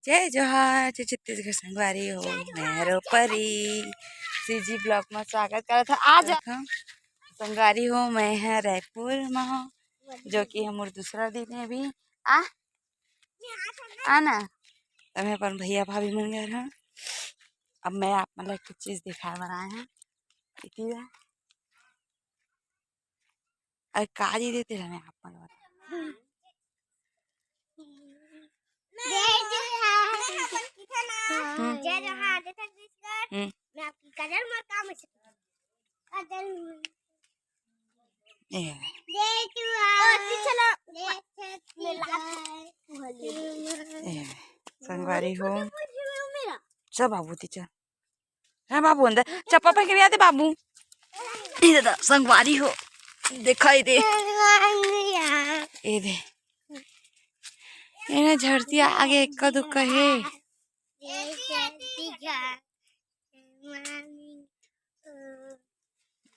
जय जोहार जय छत्तीसगढ़ संगवारी हो मेरो परी सीजी ब्लॉक में स्वागत करा था। आज संगवारी हो मैं है रायपुर में हो जो कि हमारे दूसरा दिन है अभी आना तमें अपन भैया भाभी मिल गए हैं। अब मैं आप मतलब कुछ चीज दिखाए बनाए हैं अरे काजी देते रहे आप मतलब संगवारी हो सब बाबू तीचर हाँ बाबू अंदर चप्पा पहन के आते बाबू दादा संगवारी हो दिखाई दे ये दे ये झड़ती आगे इक्का दुक्का है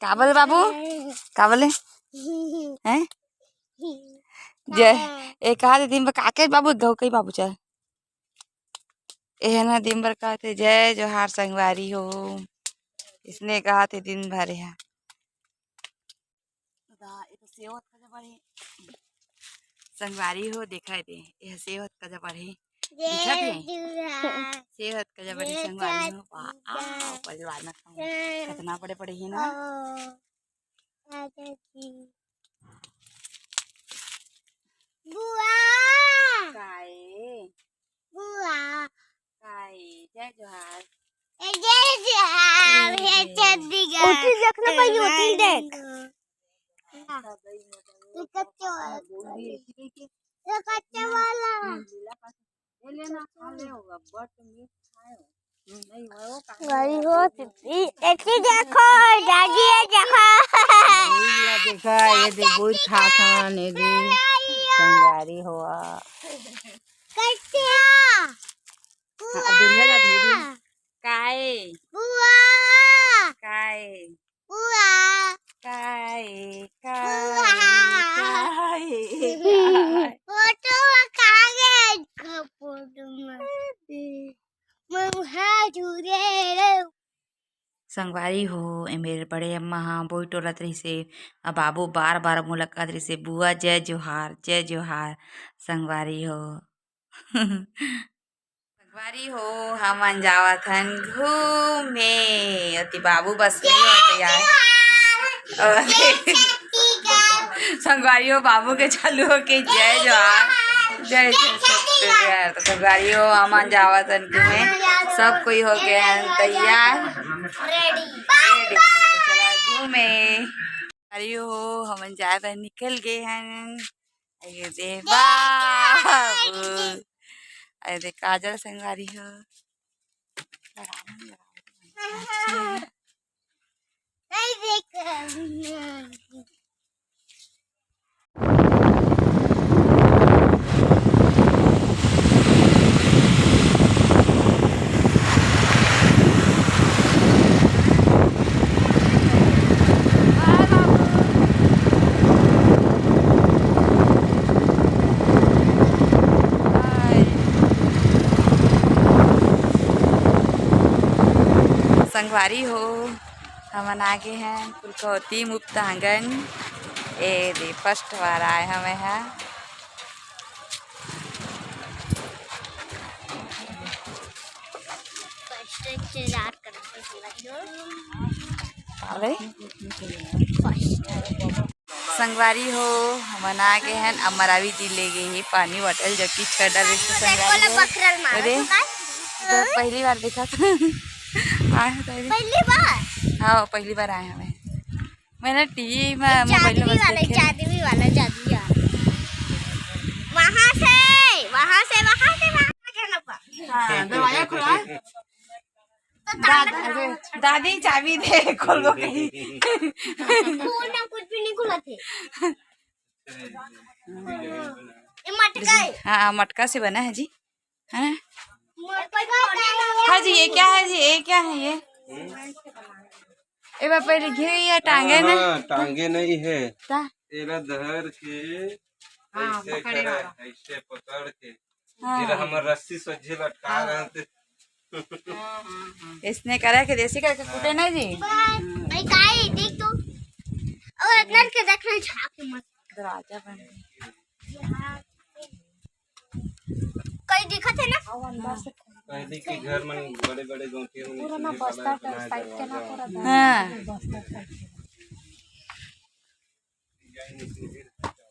काबल बाबू काबल हैं जय एक आधे दिन पर काके बाबू गौ कई बाबू चल ये ना दिन भर कहते जय जोहार संगवारी हो इसने कहा थे दिन भर है संगवारी हो दिखाई दे यह सेवत का जब बढ़े सेवत का जब बढ़े संगवारी हो परिवार में कितना बड़े पड़े है ना बुआ जय जोहार देखना पड़ी होती देख कच्चा वाला गाड़ी हो देखो दादी देखो देखा ये देखो खासान ये संगारी हुआ कच्चा दुनिया जाती है काय बुआ काय बुआ काय काय फोटो कागज का फोटो संगवारी हो ए मेरे बड़े अम्मा हाँ बोई टोलत रही से अब बाबू बार बार मुलाकात रही से बुआ जय जोहार संगवारी हो संगवारी हो हम जावत हन घूमे अति बाबू बस नहीं होते यार संगवारी हो बाबू के चालू हो के जय जोहार जय छत्तीसगढ़ तो संगवारी हो हम जावत हन घूमे सब कोई हो गया है तैयार रेडी चला घूमे अरे हो हम ज्यादा निकल गए हैं अरे दे बाबू अरे दे काजल संगवारी हो संगवारी हो हम आगे हैं पुलकौती मुक्तांगन ए दे फर्स्ट बार आए हमें हैं संगवारी हो हम आगे हैं अमरावी जी ले गए हैं पानी बोतल जो कि छड़ा अरे तो पहली बार देखा था आए पहली बार हाँ पहली बार आए हमें मैंने टीवी में मोबाइल में जादुई वाला वहाँ दरवाजा खुला दादी चाबी दे खोल दो कहीं कुछ भी नहीं खुला थे मटका हाँ मटका से बना है जी है हाँ जी ये क्या है जी ये क्या है ये ए बापा घिरे टांगे ना टांगे नहीं है तेरा धर के ऐसे पकड़ के हाँ। हमर रस्सी सोझे लटका रहे थे। इसने करा के देसी करके कूटे नहीं जी। भाई काई देख तो और इतना के देखना छाप मत दरवाजा बंद कई दिखत है ना पहले के घर में बड़े बड़े गौठिया में पूरा ना बस्ता टाइप के ना पूरा हाँ बस्ता टाइप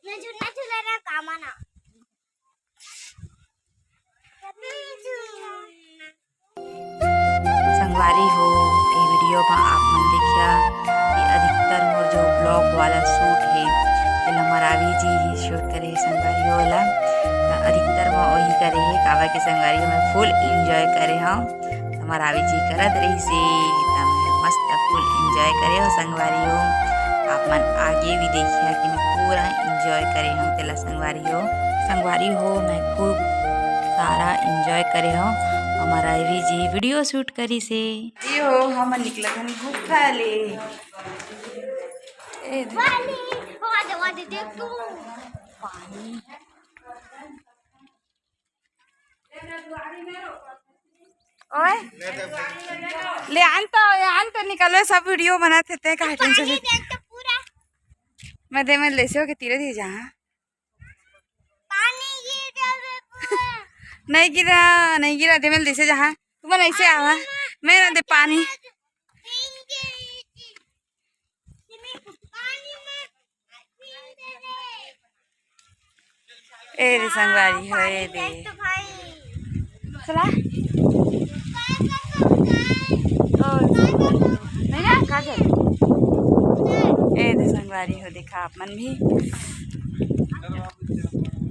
मैं झुना झुलाना कामना संगवारी हो ये वीडियो में आप मन देखिया कि अधिकतर मोर जो ब्लॉग वाला शूट है तेला मरावी जी ही शूट करे है संगवारी वाला तो अधिकतर में वही करे है कावा के संगवारी में फुल एंजॉय करे हम तो मरावी जी करत रही से एकदम मस्त फुल एंजॉय करे हो संगवारी हो आप मन आगे भी देखिए कि मैं पूरा एंजॉय करे हूँ तेला संगवारी हो मैं खूब सारा एंजॉय करे हो हमारा भी जी वीडियो शूट करी से जी हो हम निकला खन भूखा ले ए वाली वादे देख तू पानी ओए ले आन तो निकलो सब वीडियो बनाते थे का टेंशन देख तो पूरा मैं दे में लेसे हो के तीरे दी जा पानी गिर जावे पूरा नहीं गिरा दे में लेसे जहां तुम ऐसे आवा मैं ना दे पानी ए रे संगवारी हो ए दे चला नहीं ना काजल ए रे संगवारी हो देखा आप मन भी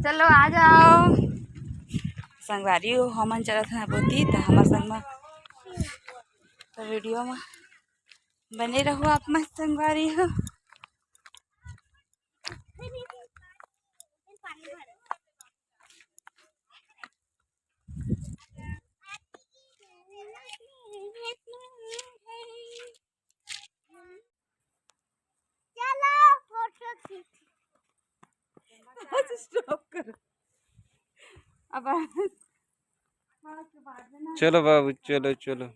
चलो आ जाओ संगवारी हो हमन चलत हैं बोती तो हमारे संग में तो वीडियो में बने रहो आप मस्त संगवारी हो चलो फोटो खींच स्टॉप करो अब चलो बाबू चलो चलो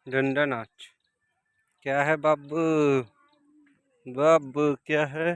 डंडा नाच क्या है बाबू? बाबू क्या है?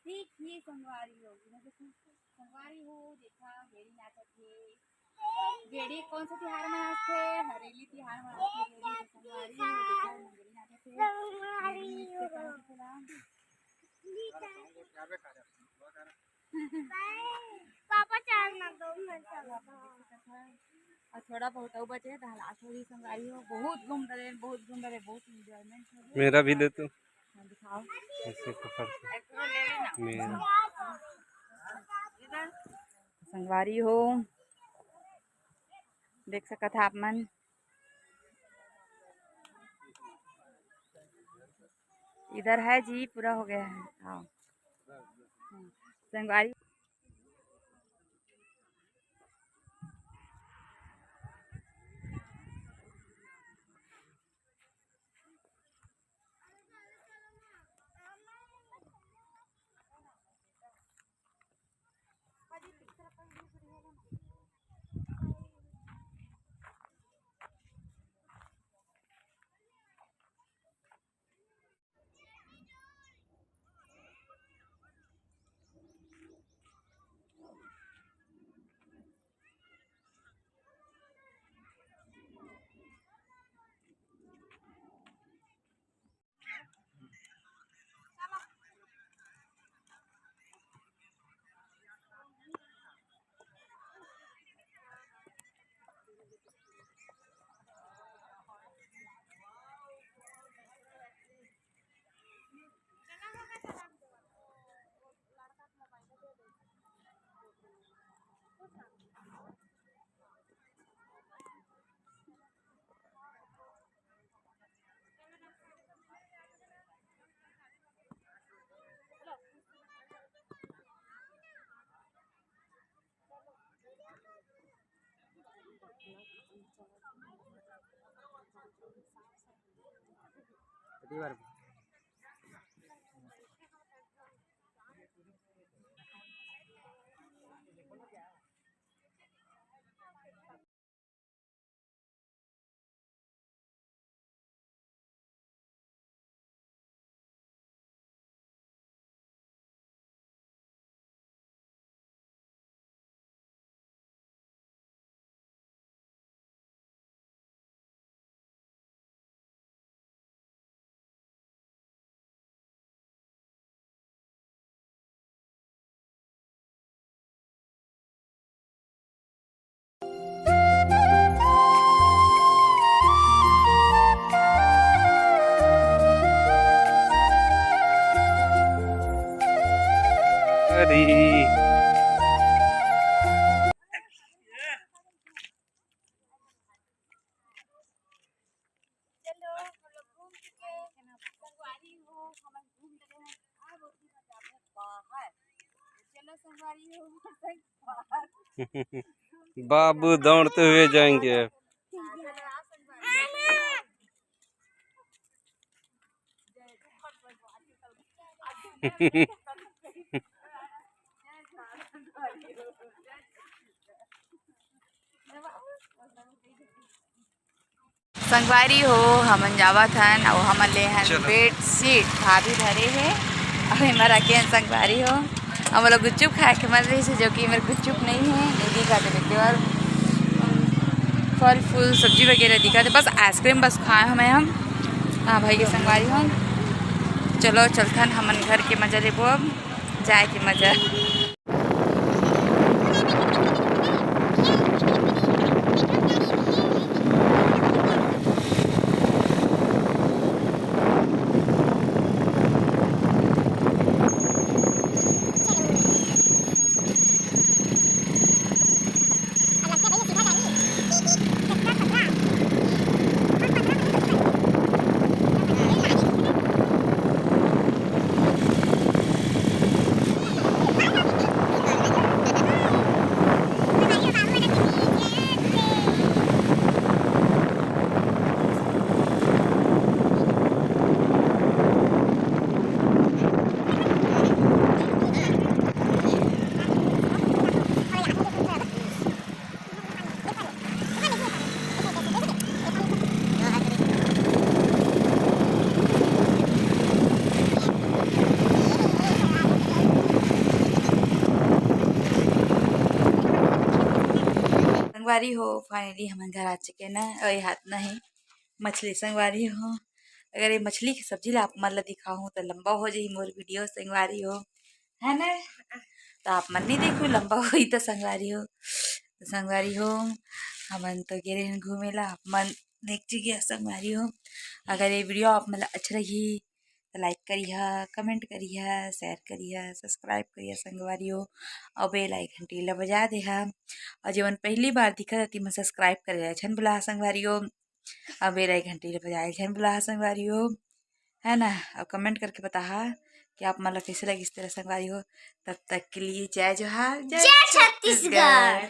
देखिए संगवारी होगी ना, देखो संगवारी हो देखा गेड़ी नाचत थे। गेड़ी कौन सा त्योहार मनाते थे? हरेली त्योहार मनाते थे। गेड़ी संगवारी हो देखा गेड़ी नाचत थे। गेड़ी इसके कौन सा नाम? पापा चार ना दो मिनट और थोड़ा बहुत और बचे तो लास्ट वाली संगवारी हो बहुत घूम रहे बहुत एंजॉयमेंट हो गया। मेरा भी दे तू। हाँ, दिखाओ ऐसे पकड़ के। एक तो ले लेना मेरा इधर संगवारी हो देख सकत था आप मन। इधर है जी पूरा हो गया है। हाँ संगवारी बार अरे बाबू दौड़ते हुए जाएंगे अब। संगवारी हो हमन जावत हन और हमन ले हन चलो। बेड शीट भाभी धरे है और हमारा के संगवारी हो हम लोग गुच्चुप खाए के मन रही से जो कि मेरे गुच्चुप नहीं है नहीं दिखा दे केवल फल फूल सब्जी वगैरह दिखा दे बस आइसक्रीम बस खाए हमें हम हाँ भाई के संगवारी हो चलो चलथन हमन घर के मजा लेबो अब जाए के मजा संगवारी हो फाइनली हम घर आ चुके ना और हाथ नहीं मछली संगवारी हो अगर ये मछली की सब्जी ला आप मन ला दिखाऊं तो लंबा हो जाही मोर वीडियो संगवारी हो है ना तो आप मन नहीं देखो लंबा हुई तो संगवारी हो हमन तो गिरे हन घूमे ला आप मन देख चुकी संगवारी हो अगर ये वीडियो आप मन ला अच्छा लगी तो लाइक करिए कमेंट करिए शेयर करिए सब्सक्राइब करिए संगवारी हो और बेल आइकन घंटी ला बजा दे और जीवन पहली बार दिखा जाती मैं सब्सक्राइब कर छन बुला संगवारी हो और बेल आइकन घंटी ला बजाए छन बुला संगवारी हो है ना और कमेंट करके बता कि आप मतलब कैसे लगी इस तरह संगवारी हो तब तक के लिए जय जोहार जय छत्तीसगढ़।